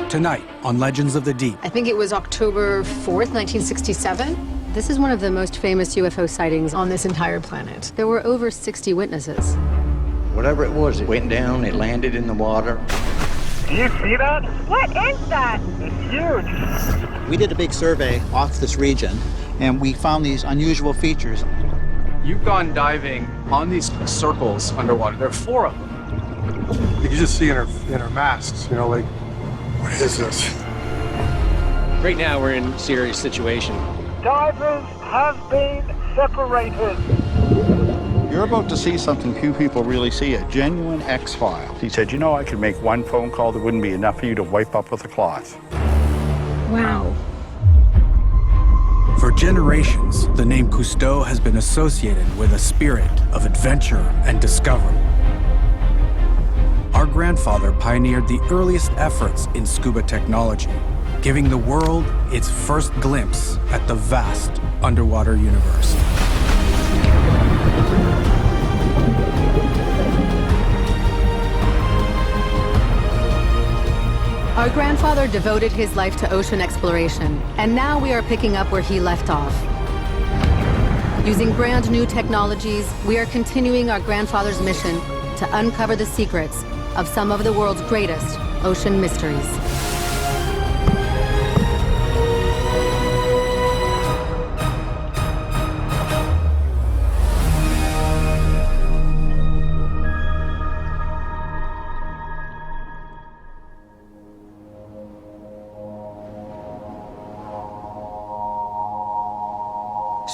Tonight on Legends of the Deep. I think it was October 4th, 1967. This is one of the most famous UFO sightings on this entire planet. There were over 60 witnesses. Whatever it was, it went down, it landed in the water. Do you see that? What is that? It's huge. We did a big survey off this region, and we found these unusual features. You've gone diving on these circles underwater. There are 4 of them. You can just see in her masks, you know, like, what is this? Right now, we're in a serious situation. Divers have been separated. You're about to see something few people really see, a genuine X-file. He said, you know, I could make one phone call that wouldn't be enough for you to wipe up with a cloth. Wow. For generations, the name Kusto has been associated with a spirit of adventure and discovery. Our grandfather pioneered the earliest efforts in scuba technology, giving the world its first glimpse at the vast underwater universe. Our grandfather devoted his life to ocean exploration, and now we are picking up where he left off. Using brand new technologies, we are continuing our grandfather's mission to uncover the secrets of some of the world's greatest ocean mysteries.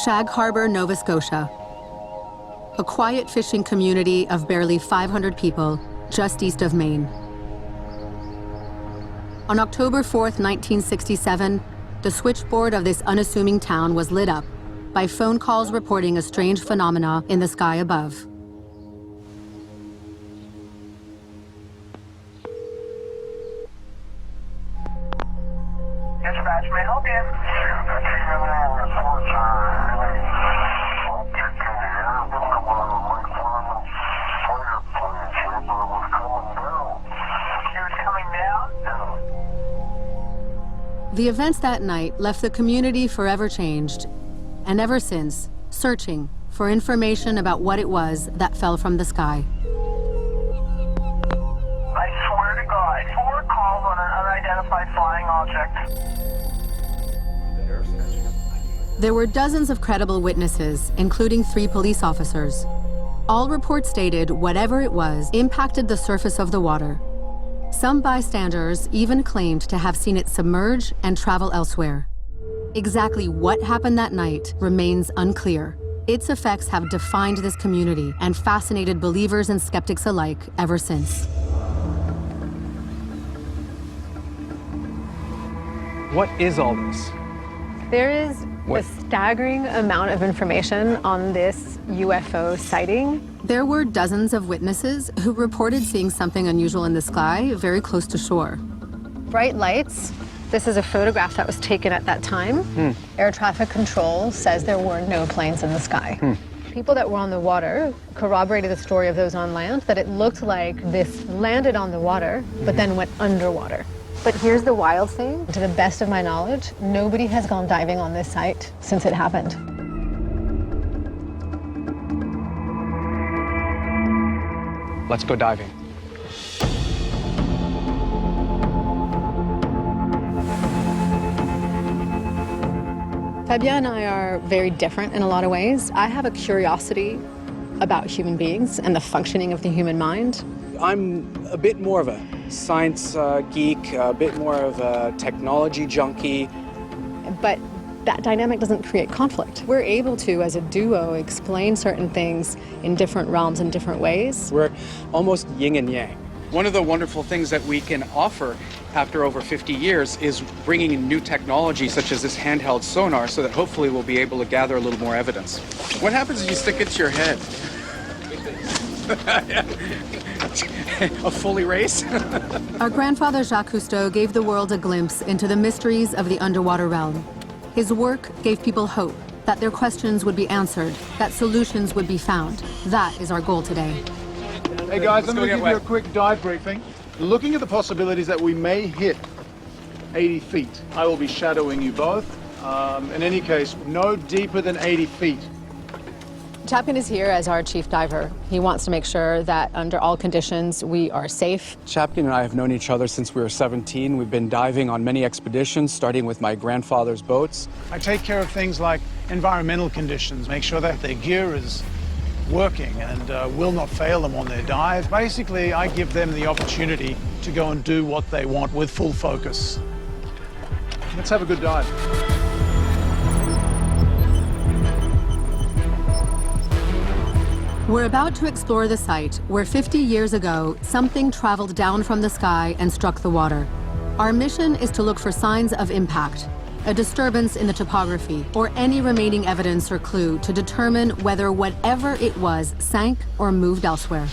Shag Harbour, Nova Scotia. A quiet fishing community of barely 500 people just east of Maine. On October 4th, 1967, the switchboard of this unassuming town was lit up by phone calls reporting a strange phenomena in the sky above. Dispatch, may I help you? The events that night left the community forever changed, and ever since, searching for information about what it was that fell from the sky. I swear to God, 4 calls on an unidentified flying object. There were dozens of credible witnesses, including 3 police officers. All reports stated whatever it was impacted the surface of the water. Some bystanders even claimed to have seen it submerge and travel elsewhere. Exactly what happened that night remains unclear. Its effects have defined this community and fascinated believers and skeptics alike ever since. What is all this? There is a staggering amount of information on this UFO sighting. There were dozens of witnesses who reported seeing something unusual in the sky very close to shore. Bright lights. This is a photograph that was taken at that time. Air traffic control says there were no planes in the sky. People that were on the water corroborated the story of those on land, that it looked like this landed on the water, but then went underwater. But here's the wild thing. To the best of my knowledge, nobody has gone diving on this site since it happened. Let's go diving. Fabien and I are very different in a lot of ways. I have a curiosity about human beings and the functioning of the human mind. I'm a bit more of a science geek, a bit more of a technology junkie. But that dynamic doesn't create conflict. We're able to, as a duo, explain certain things in different realms in different ways. We're almost yin and yang. One of the wonderful things that we can offer after over 50 years is bringing in new technology such as this handheld sonar so that hopefully we'll be able to gather a little more evidence. What happens if you stick it to your head? A full erase? Our grandfather Jacques Kusto gave the world a glimpse into the mysteries of the underwater realm. His work gave people hope that their questions would be answered, that solutions would be found. That is our goal today. Hey guys, I'm going to give you a quick dive briefing. Looking at the possibilities that we may hit 80 feet. I will be shadowing you both. In any case, no deeper than 80 feet. Chapman is here as our chief diver. He wants to make sure that under all conditions we are safe. Chapman and I have known each other since we were 17. We've been diving on many expeditions, starting with my grandfather's boats. I take care of things like environmental conditions, make sure that their gear is working and will not fail them on their dive. Basically, I give them the opportunity to go and do what they want with full focus. Let's have a good dive. We're about to explore the site where 50 years ago, something traveled down from the sky and struck the water. Our mission is to look for signs of impact, a disturbance in the topography, or any remaining evidence or clue to determine whether whatever it was sank or moved elsewhere.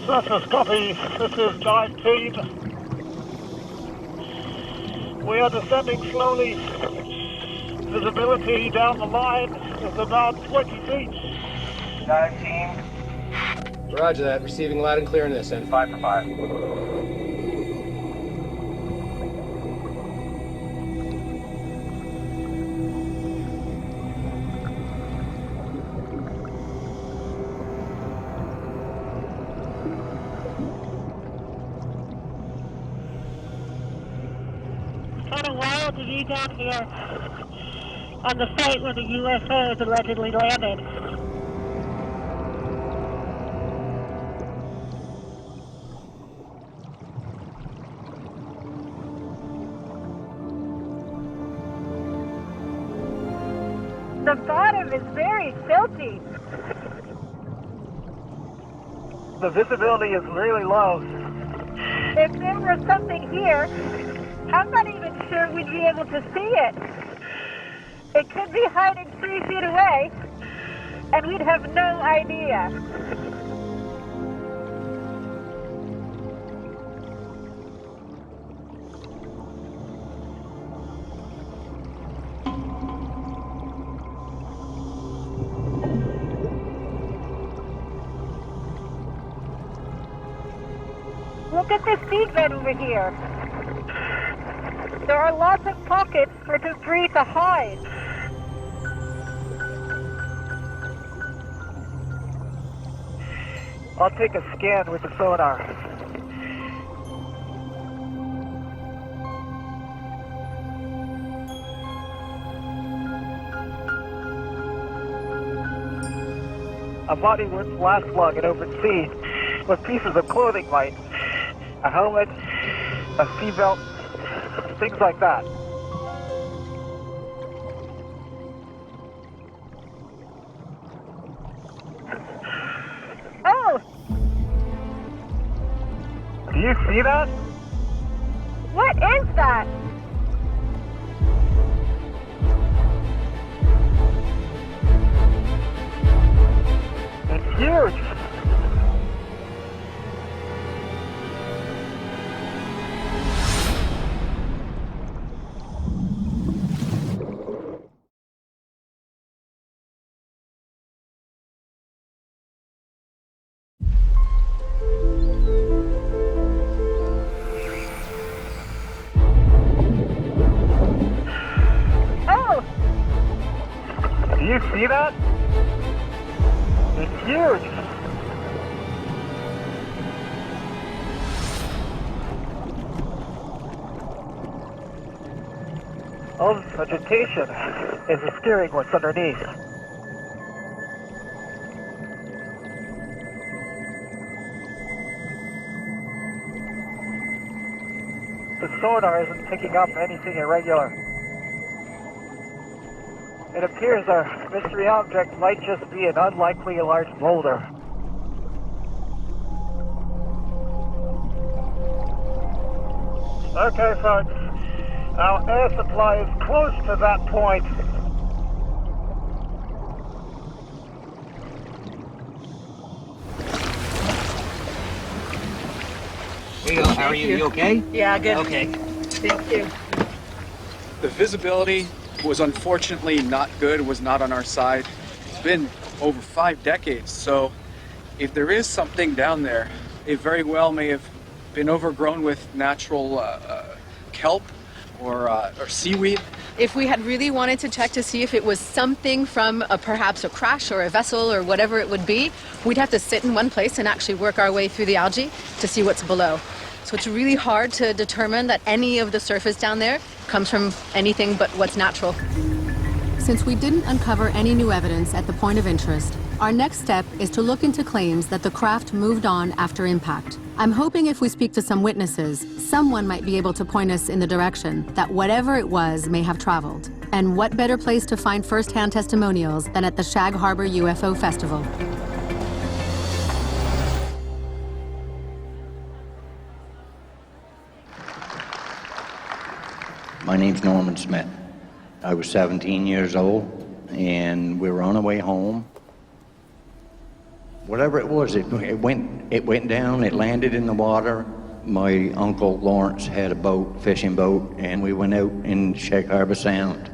Surface copy, this is dive team. We are descending slowly. Visibility down the line is about 20 feet. Dive team. Roger that. Receiving loud and clear on this end. 5 for 5. Wild to be down here on the site where the UFO is allegedly landed. The bottom is very silty. The visibility is really low. If there was something here, I'm not even sure we'd be able to see it. It could be hiding 3 feet away, and we'd have no idea. Look at this seabed over here. There are lots of pockets for debris to hide. I'll take a scan with the sonar. A body with last lung in open sea, with pieces of clothing like a helmet, a seatbelt, things like that. Oh! Do you see that? What is that? It's huge! Do you see that? It's huge! All this vegetation is obscuring what's underneath. The sonar isn't picking up anything irregular. It appears our mystery object might just be an unlikely large boulder. Okay, folks. Our air supply is close to that point. Here you go. How are you? You okay? Yeah, good. Okay. Thank you. The visibility was unfortunately not good, was not on our side. It's been over 5 decades, so if there is something down there, it very well may have been overgrown with natural kelp or seaweed. If we had really wanted to check to see if it was something from perhaps a crash or a vessel or whatever it would be, we'd have to sit in one place and actually work our way through the algae to see what's below. So it's really hard to determine that any of the surface down there comes from anything but what's natural. Since we didn't uncover any new evidence at the point of interest, our next step is to look into claims that the craft moved on after impact. I'm hoping if we speak to some witnesses, someone might be able to point us in the direction that whatever it was may have traveled. And what better place to find first-hand testimonials than at the Shag Harbour UFO Festival? My name's Norman Smith. I was 17 years old, and we were on our way home. Whatever it was, it went down, it landed in the water. My uncle Lawrence had a boat, fishing boat, and we went out in Shag Harbour Sound.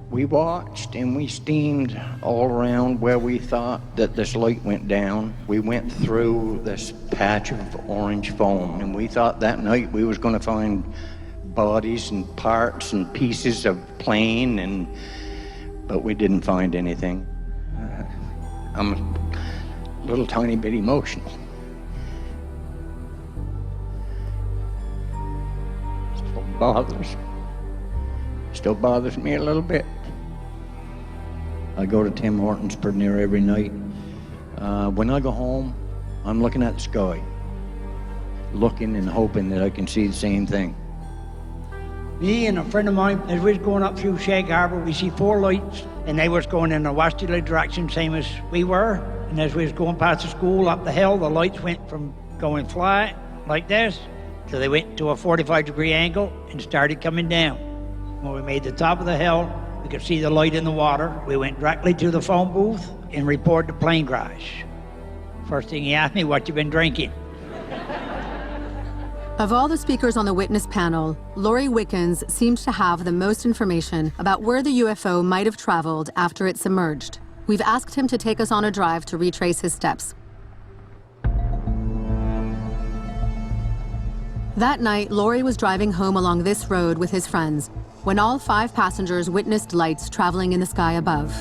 We watched and we steamed all around where we thought that this light went down. We went through this patch of orange foam, and we thought that night we was going to find bodies and parts and pieces of plane, but we didn't find anything. I'm a little tiny bit emotional. Still bothers me a little bit. I go to Tim Hortons pretty near every night. When I go home, I'm looking at the sky, looking and hoping that I can see the same thing. Me and a friend of mine, as we was going up through Shag Harbour, we see 4 lights, and they was going in a westerly direction, same as we were. And as we was going past the school up the hill, the lights went from going flat like this, so they went to a 45-degree angle and started coming down. When we made the top of the hill, we could see the light in the water. We went directly to the phone booth and reported the plane crash. First thing he asked me, what you been drinking? Of all the speakers on the witness panel, Laurie Wickens seems to have the most information about where the UFO might have traveled after it submerged. We've asked him to take us on a drive to retrace his steps. That night, Laurie was driving home along this road with his friends when all 5 passengers witnessed lights traveling in the sky above.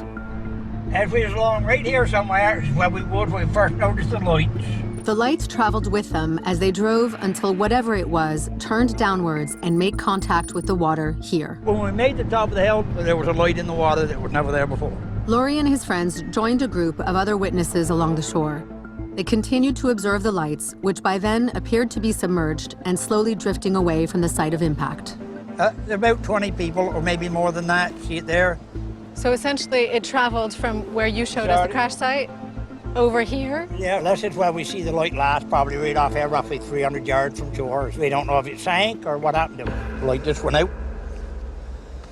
As we was along right here somewhere, where we would when we first noticed the lights. The lights traveled with them as they drove until whatever it was turned downwards and made contact with the water here. When we made the top of the hill, there was a light in the water that was never there before. Laurie and his friends joined a group of other witnesses along the shore. They continued to observe the lights, which by then appeared to be submerged and slowly drifting away from the site of impact. There are about 20 people, or maybe more than that. See it there? So essentially, it traveled from where you showed us the crash site over here? Yeah, this is where we see the light last, probably right off here, roughly 300 yards from shore. We don't know if it sank or what happened to it. The light just went out.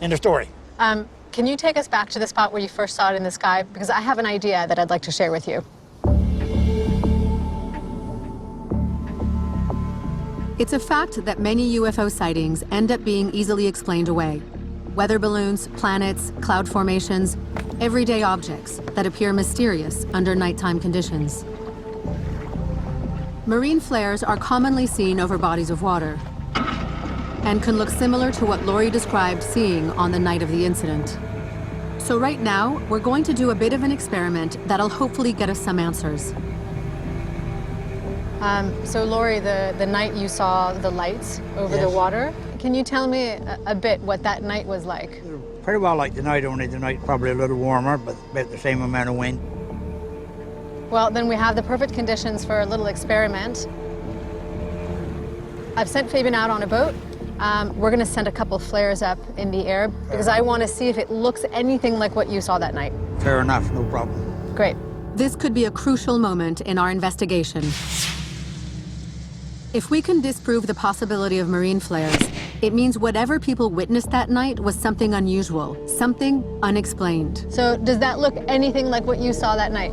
End of story. Can you take us back to the spot where you first saw it in the sky? Because I have an idea that I'd like to share with you. It's a fact that many UFO sightings end up being easily explained away. Weather balloons, planets, cloud formations, everyday objects that appear mysterious under nighttime conditions. Marine flares are commonly seen over bodies of water and can look similar to what Laurie described seeing on the night of the incident. So right now, we're going to do a bit of an experiment that'll hopefully get us some answers. So Laurie, the night you saw the lights over the water, can you tell me a bit what that night was like? Pretty well like the night, only the night probably a little warmer, but about the same amount of wind. Well, then we have the perfect conditions for a little experiment. I've sent Fabien out on a boat. We're going to send a couple flares up in the air because I want to see if it looks anything like what you saw that night. Fair enough, no problem. Great. This could be a crucial moment in our investigation. If we can disprove the possibility of marine flares, it means whatever people witnessed that night was something unusual, something unexplained. So does that look anything like what you saw that night?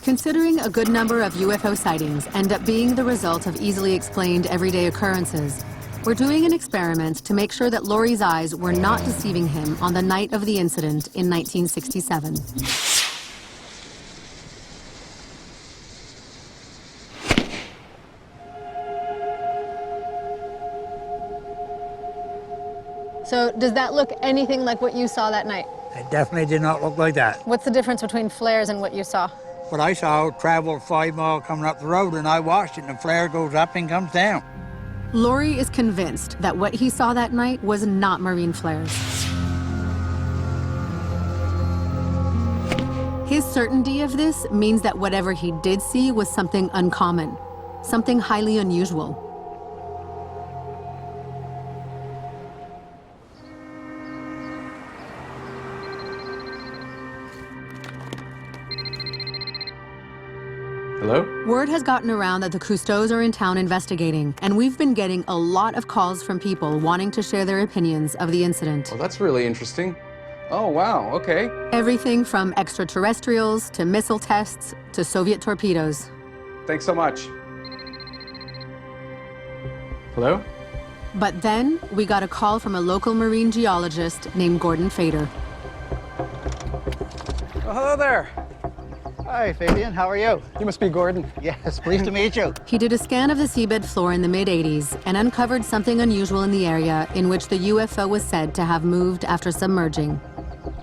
Considering a good number of UFO sightings end up being the result of easily explained everyday occurrences, we're doing an experiment to make sure that Laurie's eyes were not deceiving him on the night of the incident in 1967. So does that look anything like what you saw that night? It definitely did not look like that. What's the difference between flares and what you saw? What I saw traveled 5 miles coming up the road, and I watched it, and the flare goes up and comes down. Laurie is convinced that what he saw that night was not marine flares. His certainty of this means that whatever he did see was something uncommon, something highly unusual. Hello? Word has gotten around that the Kustos are in town investigating, and we've been getting a lot of calls from people wanting to share their opinions of the incident. Well, that's really interesting. Oh, wow, okay. Everything from extraterrestrials to missile tests to Soviet torpedoes. Thanks so much. Hello? But then we got a call from a local marine geologist named Gordon Fader. Oh, hello there. Hi, Fabian. How are you? You must be Gordon. Yes, pleased to meet you. He did a scan of the seabed floor in the mid-'80s and uncovered something unusual in the area in which the UFO was said to have moved after submerging.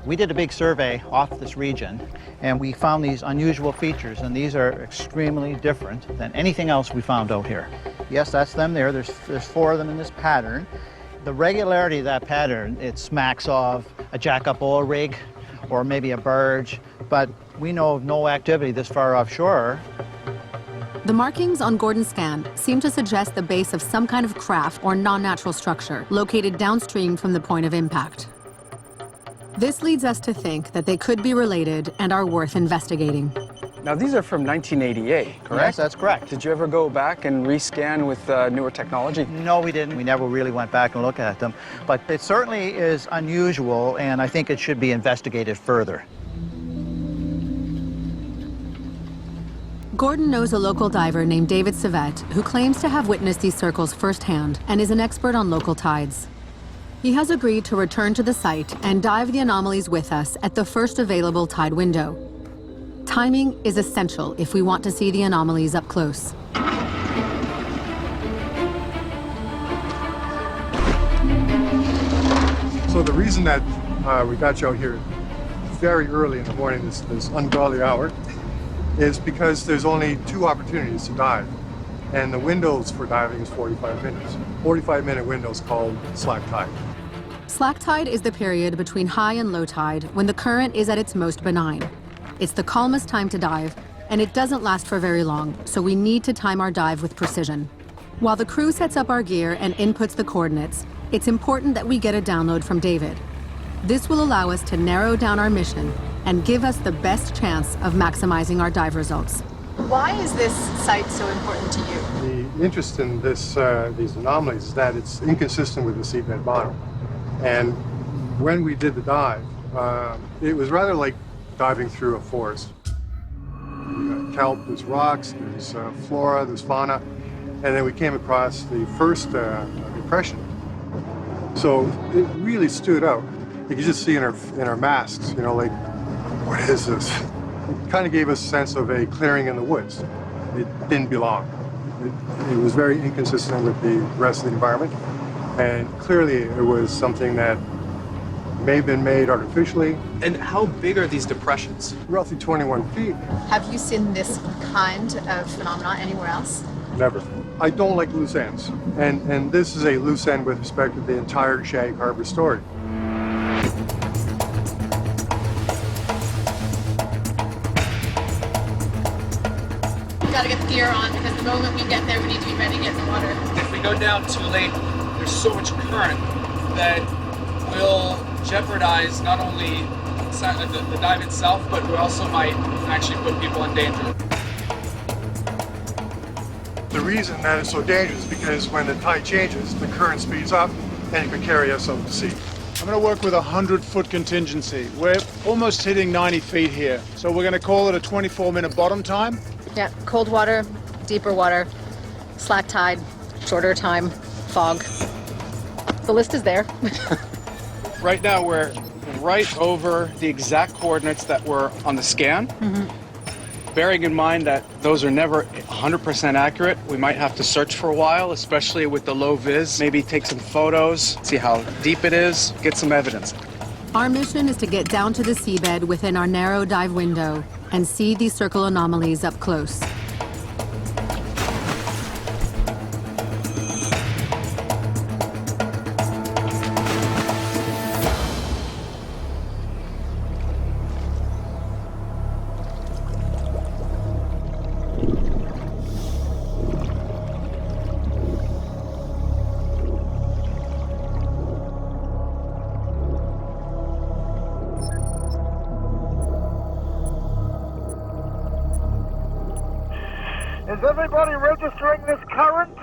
We did a big survey off this region, and we found these unusual features, and these are extremely different than anything else we found out here. Yes, that's them there. There's 4 of them in this pattern. The regularity of that pattern, it smacks of a jack-up oil rig or maybe a barge, but we know of no activity this far offshore. The markings on Gordon's scan seem to suggest the base of some kind of craft or non-natural structure located downstream from the point of impact. This leads us to think that they could be related and are worth investigating. Now, these are from 1988, correct? Yes, that's correct. Did you ever go back and rescan with newer technology? No, we didn't. We never really went back and looked at them. But it certainly is unusual, and I think it should be investigated further. Gordon knows a local diver named David Savette who claims to have witnessed these circles firsthand and is an expert on local tides. He has agreed to return to the site and dive the anomalies with us at the first available tide window. Timing is essential if we want to see the anomalies up close. So the reason that we got you out here very early in the morning, this ungodly hour, is because there's only 2 opportunities to dive. And the windows for diving is 45 minutes. 45-minute windows called slack tide. Slack tide is the period between high and low tide when the current is at its most benign. It's the calmest time to dive, and it doesn't last for very long, so we need to time our dive with precision. While the crew sets up our gear and inputs the coordinates, it's important that we get a download from David. This will allow us to narrow down our mission and give us the best chance of maximizing our dive results. Why is this site so important to you? The interest in these anomalies is that it's inconsistent with the seabed bottom. And when we did the dive, it was rather like diving through a forest. You got kelp, there's rocks, there's flora, there's fauna, and then we came across the first depression. So it really stood out. You could just see in our masks, you know, like, what is this? It kind of gave us a sense of a clearing in the woods. It didn't belong. It was very inconsistent with the rest of the environment. And clearly it was something that may have been made artificially. And how big are these depressions? Roughly 21 feet. Have you seen this kind of phenomenon anywhere else? Never. I don't like loose ends. And this is a loose end with respect to the entire Shag Harbour story. We gotta get the gear on because the moment we get there, we need to be ready to get in the water. If we go down too late, there's so much current that will jeopardize not only the dive itself, but we also might actually put people in danger. The reason that it's so dangerous is because when the tide changes, the current speeds up and it could carry us out to sea. I'm going to work with a 100-foot contingency. We're almost hitting 90 feet here, so we're going to call it a 24-minute bottom time. Yeah, cold water, deeper water, slack tide, shorter time, fog. The list is there. Right now we're right over the exact coordinates that were on the scan. Bearing in mind that those are never 100% accurate, we might have to search for a while, especially with the low vis. Maybe take some photos, see how deep it is, get some evidence. Our mission is to get down to the seabed within our narrow dive window and see these circle anomalies up close. Is everybody registering this current?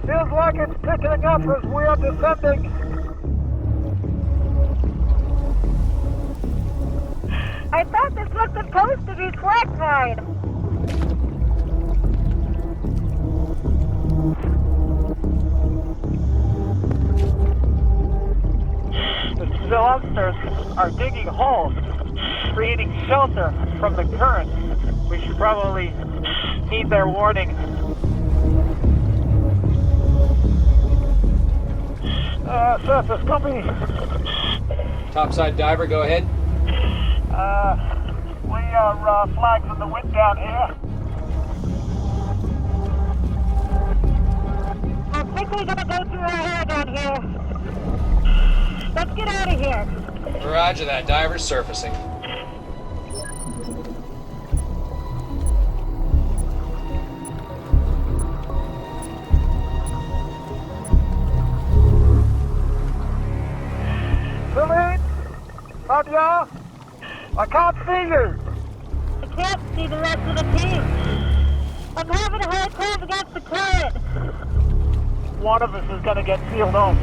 Feels like it's picking up as we are descending. I thought this was supposed to be slack tide. The monsters are digging holes, creating shelter from the current. We should probably heed their warning. Surface, copy. Topside diver, go ahead. We are flagged from the wind down here. I'm quickly gonna go through our hair down here. Let's get out of here. Roger that, diver's surfacing. Селин? Fabien? I can't see you. I can't see the rest of the team. I'm having a hard time against the current. One of us is going to get peeled off.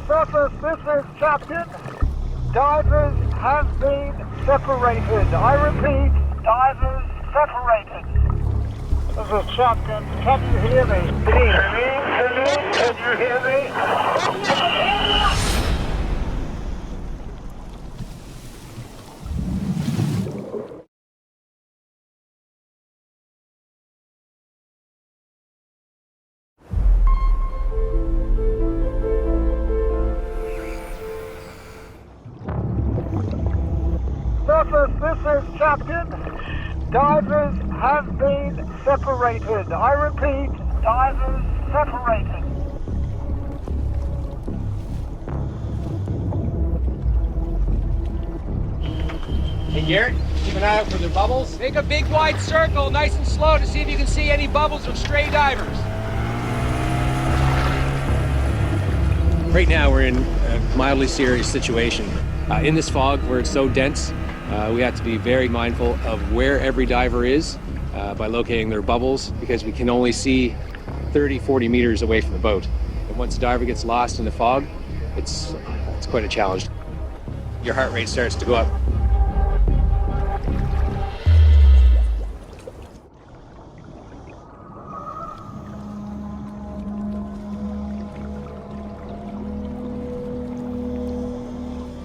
Surface, this is Captain. Divers have been separated. I repeat, divers separated. This is Captain. Can you hear me? Селин, can you hear me? Surface, this is Captain. Divers have been separated. I repeat, divers separated. Hey Garrett, keep an eye out for their bubbles. Make a big wide circle, nice and slow, to see if you can see any bubbles of stray divers. Right now we're in a mildly serious situation. In this fog, where it's so dense, we have to be very mindful of where every diver is by locating their bubbles, because we can only see 30, 40 meters away from the boat. And once a diver gets lost in the fog, it's quite a challenge. Your heart rate starts to go up.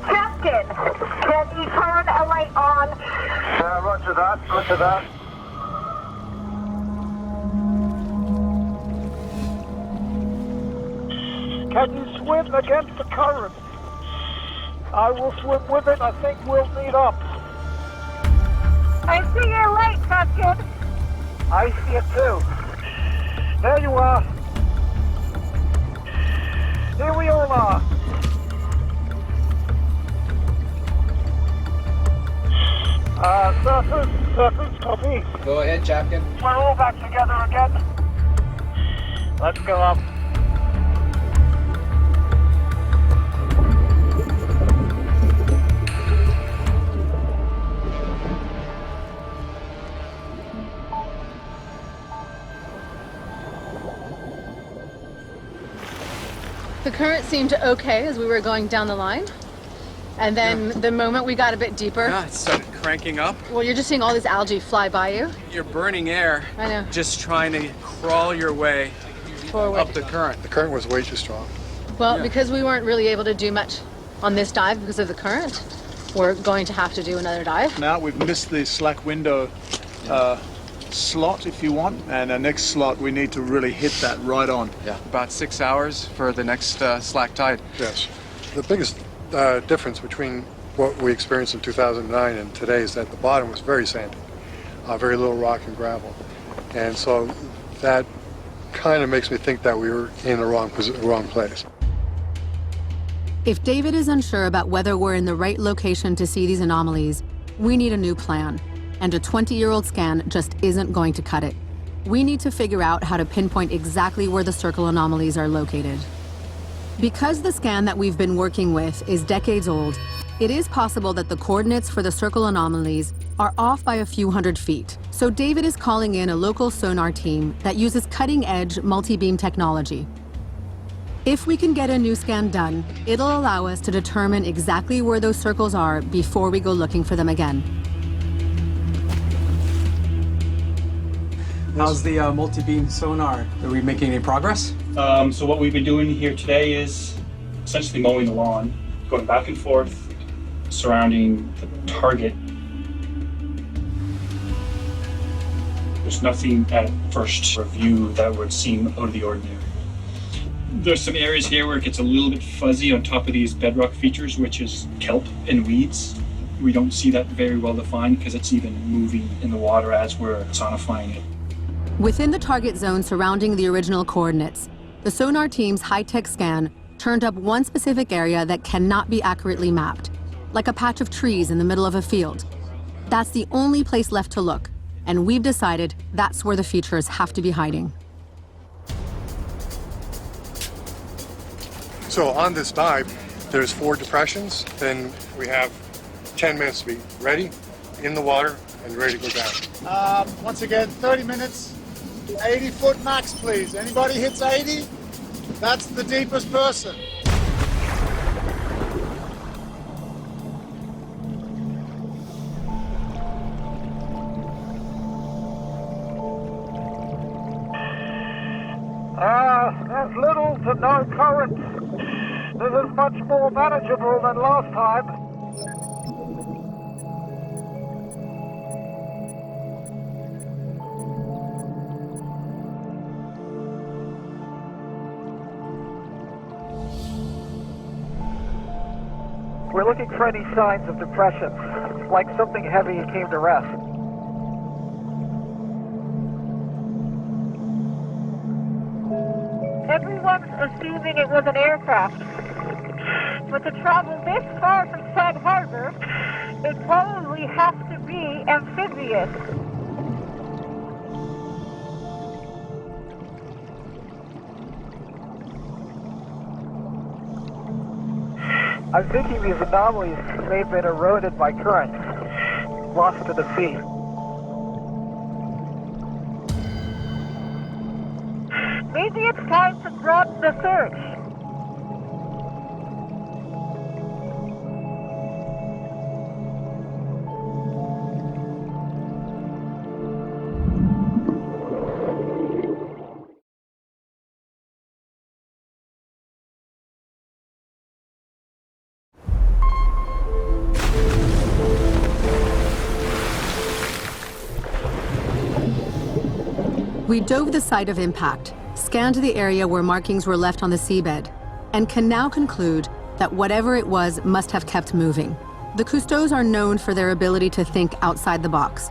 Captain, can you turn a light on? Roger that, roger that. Can you swim against the current? I will swim with it. I think we'll meet up. I see your light, Captain. I see it too. There you are. Here we all are. Surface, copy. Go ahead, Captain. We're all back together again. Let's go up. The current seemed okay as we were going down the line. And then the moment we got a bit deeper... Yeah, it started cranking up. Well, you're just seeing all this algae fly by you. You're burning air. I know. Just trying to crawl your way forward up the current. The current was way too strong. Well, because we weren't really able to do much on this dive because of the current, we're going to have to do another dive. Now we've missed the slack window slot, if you want, and our next slot we need to really hit that right on. Yeah, about 6 hours for the next slack tide. Yes. The biggest difference between what we experienced in 2009 and today is that the bottom was very sandy, very little rock and gravel. And so that kind of makes me think that we were in the wrong place. If David is unsure about whether we're in the right location to see these anomalies, we need a new plan. And a 20-year-old scan just isn't going to cut it. We need to figure out how to pinpoint exactly where the circle anomalies are located. Because the scan that we've been working with is decades old, it is possible that the coordinates for the circle anomalies are off by a few hundred feet. So David is calling in a local sonar team that uses cutting-edge multi-beam technology. If we can get a new scan done, it'll allow us to determine exactly where those circles are before we go looking for them again. How's the multi-beam sonar? Are we making any progress? So what we've been doing here today is essentially mowing the lawn, going back and forth, surrounding the target. There's nothing at first review that would seem out of the ordinary. There's some areas here where it gets a little bit fuzzy on top of these bedrock features, which is kelp and weeds. We don't see that very well defined because it's even moving in the water as we're sonifying it. Within the target zone surrounding the original coordinates, the sonar team's high-tech scan turned up one specific area that cannot be accurately mapped, like a patch of trees in the middle of a field. That's the only place left to look, and we've decided that's where the features have to be hiding. So on this dive, there's 4 depressions. Then we have 10 minutes to be ready, in the water, and ready to go down. Once again, 30 minutes, 80 foot max, please. Anybody hits 80, that's the deepest person. There's little to no current. This is much more manageable than last time. We're looking for any signs of depression, like something heavy came to rest. Everyone's assuming it was an aircraft. But to travel this far from Shag Harbour, it probably has to be amphibious. I'm thinking these anomalies may have been eroded by current, lost to the sea. Maybe it's time to broaden the search. We dove the site of impact, scanned the area where markings were left on the seabed, and can now conclude that whatever it was must have kept moving. The Kustos are known for their ability to think outside the box.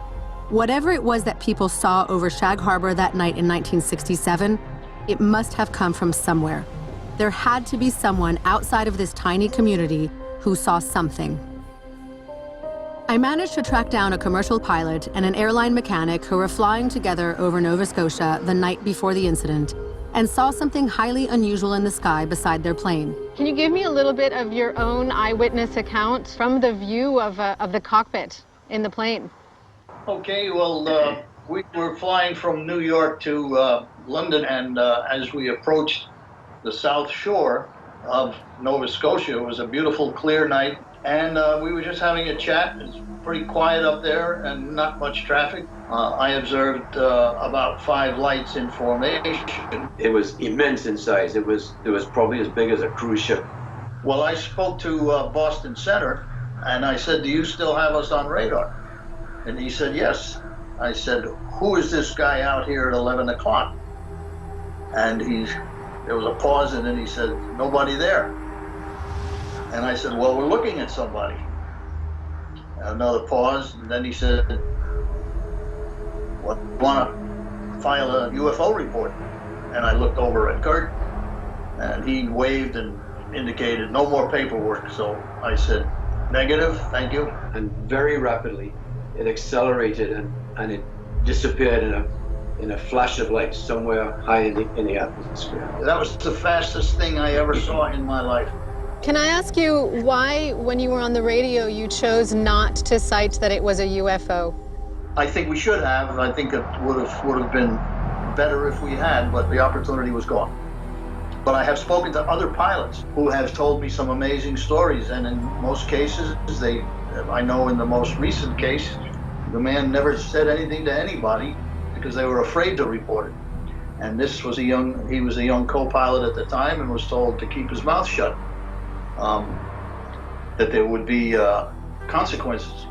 Whatever it was that people saw over Shag Harbour that night in 1967, it must have come from somewhere. There had to be someone outside of this tiny community who saw something. I managed to track down a commercial pilot and an airline mechanic who were flying together over Nova Scotia the night before the incident and saw something highly unusual in the sky beside their plane. Can you give me a little bit of your own eyewitness account from the view of the cockpit in the plane? Okay, well, we were flying from New York to London, and as we approached the South Shore, of Nova Scotia. It was a beautiful, clear night, and we were just having a chat. It's pretty quiet up there and not much traffic. I observed about 5 lights in formation. It was immense in size. It was probably as big as a cruise ship. Well, I spoke to Boston Center, and I said, "Do you still have us on radar?" And he said, "Yes." I said, "Who is this guy out here at 11 o'clock?" And there was a pause, and then he said, "Nobody there." And I said, "Well, we're looking at somebody." Another pause, and then he said, "What, want to file a UFO report?" And I looked over at Kurt, and he waved and indicated no more paperwork. So I said, "Negative, thank you." And very rapidly, it accelerated and it disappeared in a flash of light somewhere high in the atmosphere. That was the fastest thing I ever saw in my life. Can I ask you why, when you were on the radio, you chose not to cite that it was a UFO? I think we should have. I think it would have been better if we had, but the opportunity was gone. But I have spoken to other pilots who have told me some amazing stories, and in most cases, I know in the most recent case, the man never said anything to anybody because they were afraid to report it. And he was a young co-pilot at the time and was told to keep his mouth shut, that there would be consequences.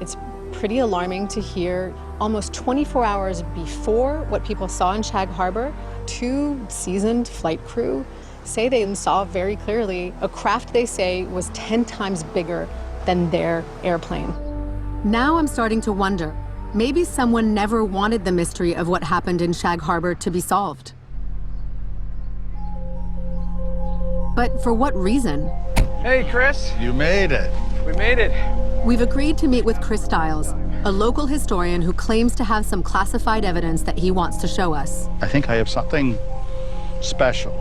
It's pretty alarming to hear almost 24 hours before what people saw in Shag Harbour, 2 seasoned flight crew say they saw very clearly a craft they say was 10 times bigger than their airplane. Now I'm starting to wonder, maybe someone never wanted the mystery of what happened in Shag Harbour to be solved. But for what reason? Hey, Chris. You made it. We made it. We've agreed to meet with Chris Stiles, a local historian who claims to have some classified evidence that he wants to show us. I think I have something special,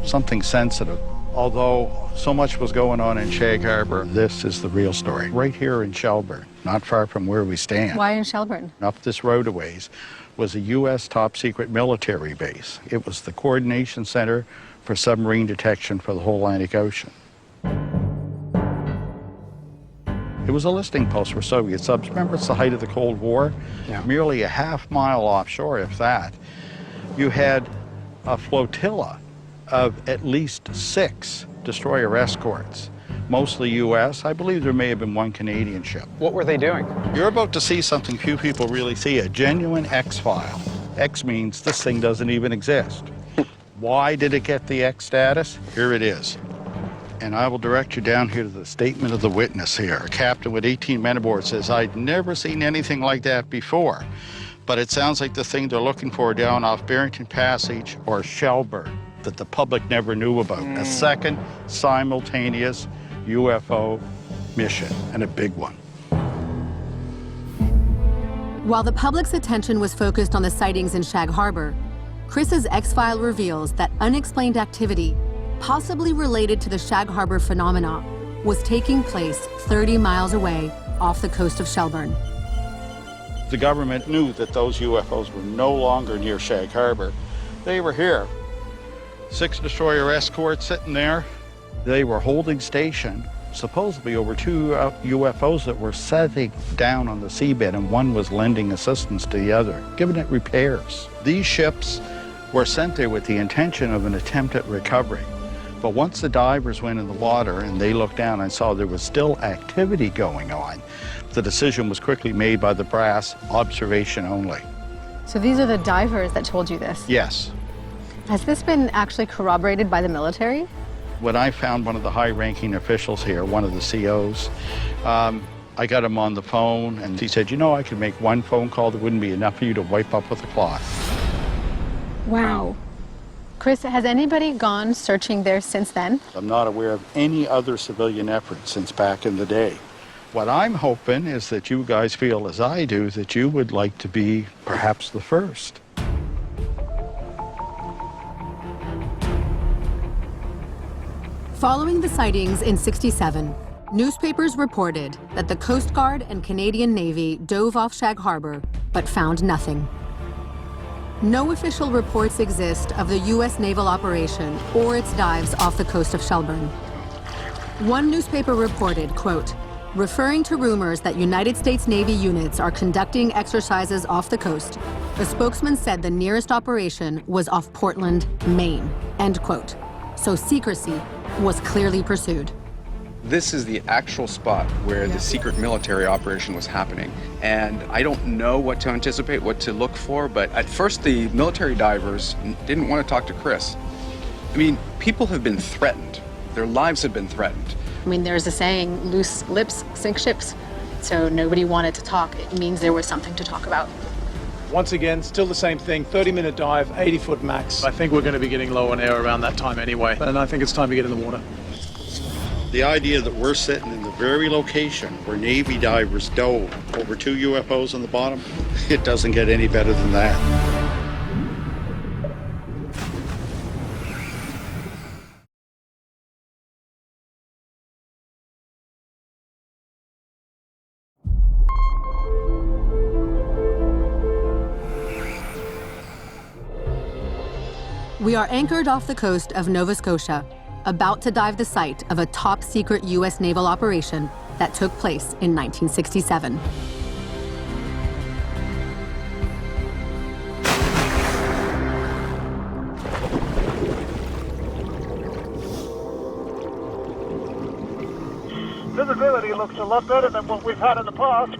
something sensitive. Although so much was going on in Shag Harbour, this is the real story. Right here in Shelburne, not far from where we stand. Why in Shelburne? Up this road a ways was a U.S. top-secret military base. It was the coordination center for submarine detection for the whole Atlantic Ocean. It was a listing post for Soviet subs. Remember, it's the height of the Cold War? Yeah. Merely a half-mile offshore, if that. You had a flotilla of at least 6 destroyer escorts, mostly U.S. I believe there may have been 1 Canadian ship. What were they doing? You're about to see something few people really see, a genuine X-file. X means this thing doesn't even exist. Why did it get the X status? Here it is. And I will direct you down here to the statement of the witness here. A captain with 18 men aboard says, "I'd never seen anything like that before, but it sounds like the thing they're looking for down off Barrington Passage or Shelburne that the public never knew about. A second simultaneous UFO mission, and a big one." While the public's attention was focused on the sightings in Shag Harbour, Chris's X-File reveals that unexplained activity, possibly related to the Shag Harbour phenomena, was taking place 30 miles away off the coast of Shelburne. The government knew that those UFOs were no longer near Shag Harbour. They were here. 6 destroyer escorts sitting there. They were holding station, supposedly over 2 UFOs that were setting down on the seabed, and one was lending assistance to the other, giving it repairs. These ships were sent there with the intention of an attempt at recovery. But once the divers went in the water and they looked down and saw there was still activity going on, the decision was quickly made by the brass, observation only. So these are the divers that told you this? Yes. Has this been actually corroborated by the military? When I found one of the high-ranking officials here, one of the COs, I got him on the phone and he said, "You know, I could make 1 phone call that wouldn't be enough for you to wipe up with a cloth." Wow. Chris, has anybody gone searching there since then? I'm not aware of any other civilian effort since back in the day. What I'm hoping is that you guys feel as I do, that you would like to be perhaps the first. Following the sightings in '67, newspapers reported that the Coast Guard and Canadian Navy dove off Shag Harbour, but found nothing. No official reports exist of the U.S. naval operation or its dives off the coast of Shelburne. One newspaper reported, quote, referring to rumors that United States Navy units are conducting exercises off the coast, the spokesman said the nearest operation was off Portland, Maine, end quote. So secrecy was clearly pursued. This is the actual spot where the secret military operation was happening. And I don't know what to anticipate, what to look for, but at first the military divers didn't want to talk to Chris. I mean, people have been threatened. Their lives have been threatened. I mean, there's a saying, loose lips sink ships. So nobody wanted to talk. It means there was something to talk about. Once again, still the same thing, 30-minute dive, 80-foot max. I think we're going to be getting low on air around that time anyway, and I think it's time to get in the water. The idea that we're sitting in the very location where Navy divers dove over 2 UFOs on the bottom, it doesn't get any better than that. We are anchored off the coast of Nova Scotia, about to dive the site of a top-secret U.S. naval operation that took place in 1967. Visibility looks a lot better than what we've had in the past.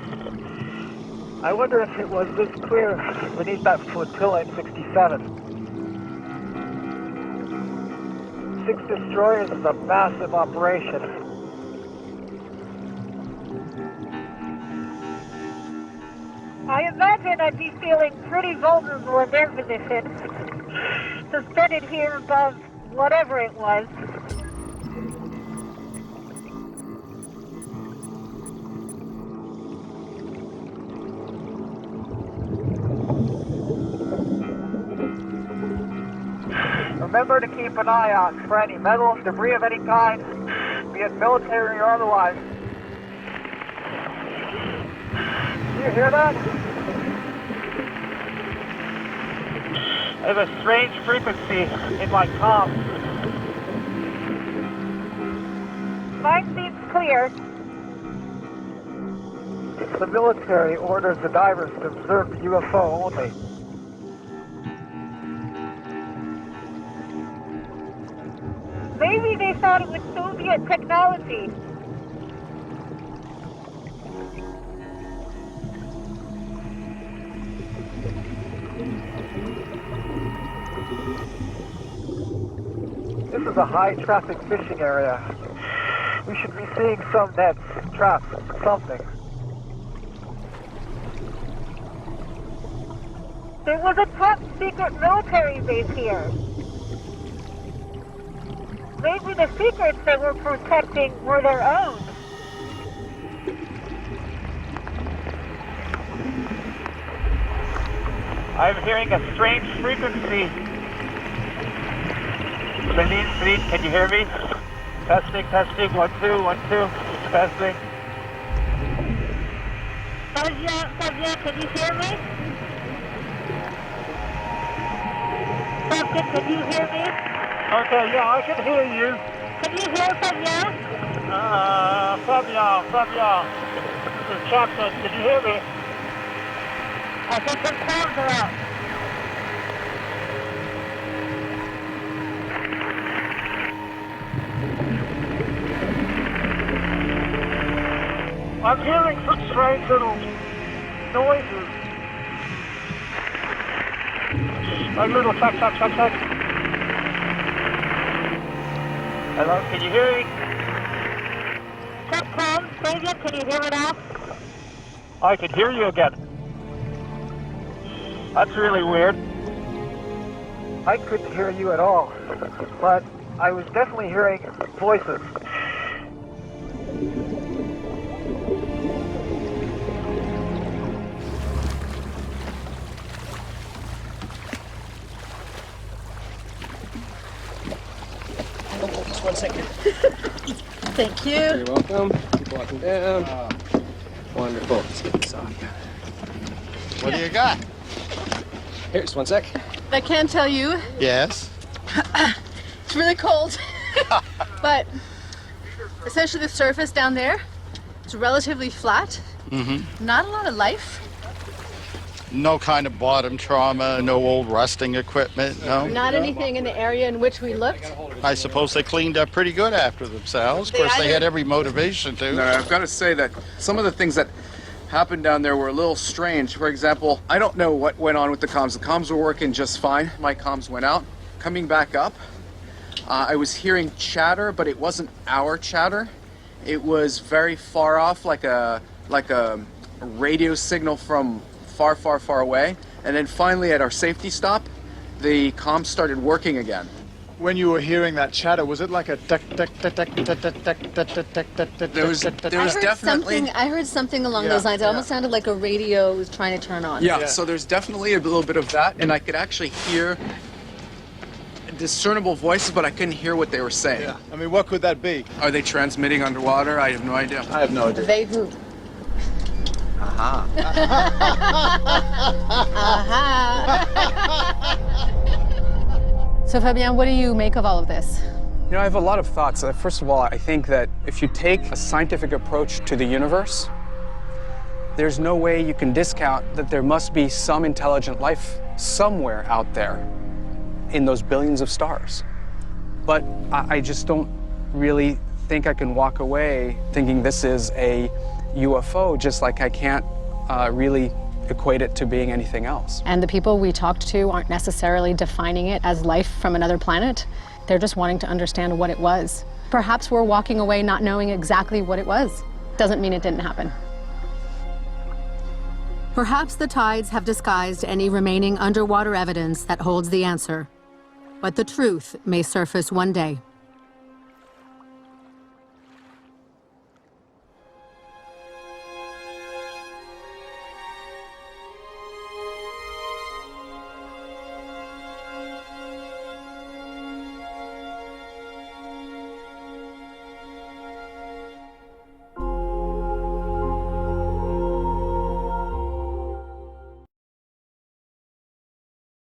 I wonder if it was this clear beneath that flotilla in 67. 6 destroyers is a massive operation. I imagine I'd be feeling pretty vulnerable in their position, suspended here above whatever it was. Remember to keep an eye out for any metal, debris of any kind, be it military or otherwise. Do you hear that? There's a strange frequency in my comm. Mine seems clear. The military orders the divers to observe the UFO only. Maybe they thought it was Soviet technology. This is a high-traffic fishing area. We should be seeing some nets, traps, something. There was a top-secret military base here. Maybe the secrets they were protecting were their own. I'm hearing a strange frequency. Селин, can you hear me? Testing, 1, 2, 1, 2, testing. Fabien, can you hear me? Fabien, can you hear me? Okay, yeah, I can hear you. Can you hear Fabien? Fabien. This is Captain, can you hear me? I think the comms are out. I'm hearing some strange little noises. Like little chuck. Hello, can you hear me? Check comms, Fabien, can you hear me now? I can hear you again. That's really weird. I couldn't hear you at all, but I was definitely hearing voices. Just 1 second. Thank you. You're welcome. Keep walking down. Wonderful. Let's get this off. What do you got? Here's one sec. I can tell you, Yes. it's really cold. But essentially the surface down there is relatively flat. Not a lot of life. No kind of bottom trauma, no old rusting equipment, no? Not anything in the area in which we looked. I suppose they cleaned up pretty good after themselves. Of course, they had every motivation to. No, I've got to say that some of the things that happened down there were a little strange. For example, I don't know what went on with the comms. The comms were working just fine. My comms went out. Coming back up, I was hearing chatter, but it wasn't our chatter. It was very far off, like a radio signal from far, far, far away. And then finally at our safety stop, the comms started working again. When you were hearing that chatter, was it like a tick, tick, tick, tick, tick, tick, tick, tick, tick, tick, tick, There was definitely... I heard something along those lines. It almost sounded like a radio was trying to turn on. Yeah, so there's definitely a little bit of that, and I could actually hear discernible voices, but I couldn't hear what they were saying. Yeah. I mean, what could that be? Are they transmitting underwater? I have no idea. I have no idea. They who? Aha. So Fabien, what do you make of all of this? You know, I have a lot of thoughts. First of all, I think that if you take a scientific approach to the universe, there's no way you can discount that there must be some intelligent life somewhere out there in those billions of stars. But I just don't really think I can walk away thinking this is a UFO, just like I can't really equate it to being anything else. And the people we talked to aren't necessarily defining it as life from another planet. They're just wanting to understand what it was. Perhaps we're walking away not knowing exactly what it was. Doesn't mean it didn't happen. Perhaps the tides have disguised any remaining underwater evidence that holds the answer. But the truth may surface one day.